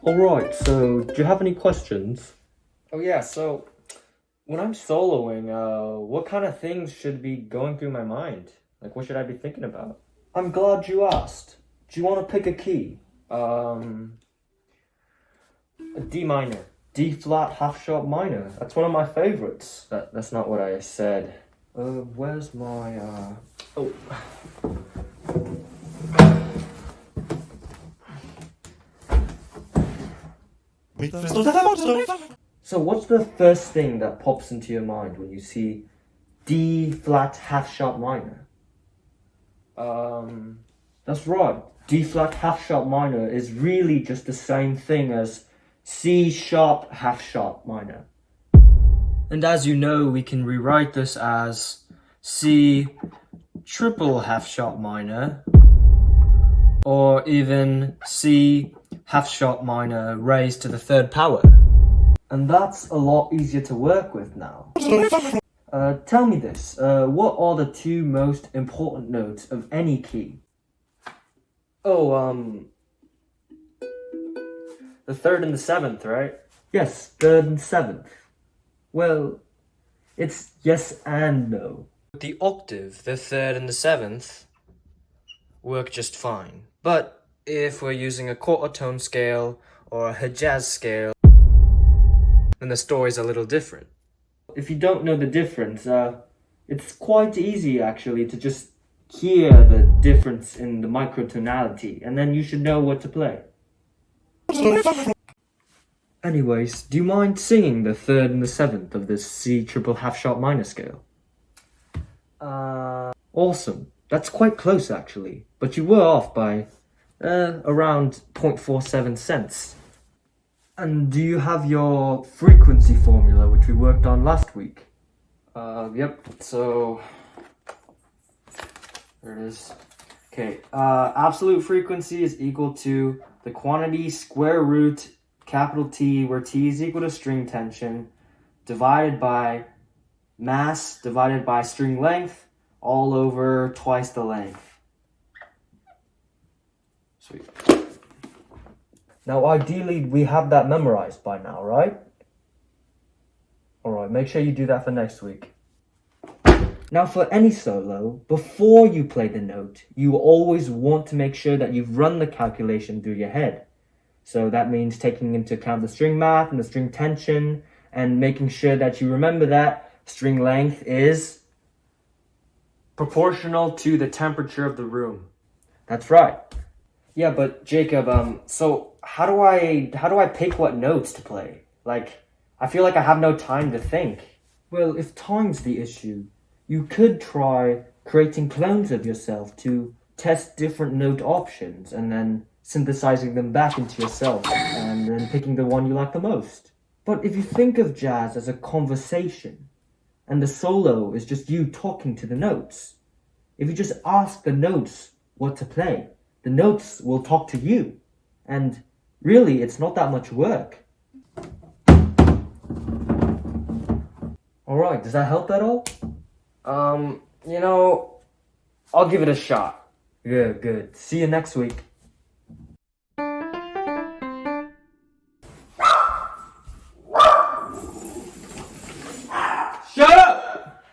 Alright, so do you have any questions? Oh yeah, so when I'm soloing, what kind of things should be going through my mind? Like, what should I be thinking about? I'm glad you asked. Do you want to pick a key? A D minor. D flat half sharp minor. That's one of my favorites. That's not what I said. Where's my Oh. So what's the first thing that pops into your mind when you see D flat half sharp minor? That's right. D flat half sharp minor is really just the same thing as C sharp half sharp minor. And as you know, we can rewrite this as C triple half sharp minor, or even C half sharp minor raised to the third power. And that's a lot easier to work with now. Tell me this, what are the two most important notes of any key? Oh, the third and the seventh, right? Yes, third and seventh. Well, it's yes and no. The octave, the third and the seventh, work just fine. But if we're using a quarter tone scale or a Hejaz scale, then the story's a little different. If you don't know the difference, it's quite easy actually to just hear the difference in the microtonality, and then you should know what to play. Anyways, do you mind singing the third and the seventh of this C triple half sharp minor scale? Awesome. That's quite close actually, but you were off by around 0.47 cents. And do you have your frequency formula, which we worked on last week? Yep, so there it is. Okay, absolute frequency is equal to the quantity square root capital T, where T is equal to string tension, divided by mass, divided by string length, all over twice the length. Sweet. Now, ideally, we have that memorized by now, right? Alright, make sure you do that for next week. Now, for any solo, before you play the note, you always want to make sure that you've run the calculation through your head. So that means taking into account the string math and the string tension, and making sure that you remember that string length is proportional to the temperature of the room. That's right. Yeah, but Jacob, so how do I pick what notes to play? Like, I feel like I have no time to think. Well, if time's the issue, you could try creating clones of yourself to test different note options and then synthesizing them back into yourself and then picking the one you like the most. But if you think of jazz as a conversation and the solo is just you talking to the notes, if you just ask the notes what to play, the notes will talk to you. And really, it's not that much work. Alright, does that help at all? I'll give it a shot. Good. See you next week.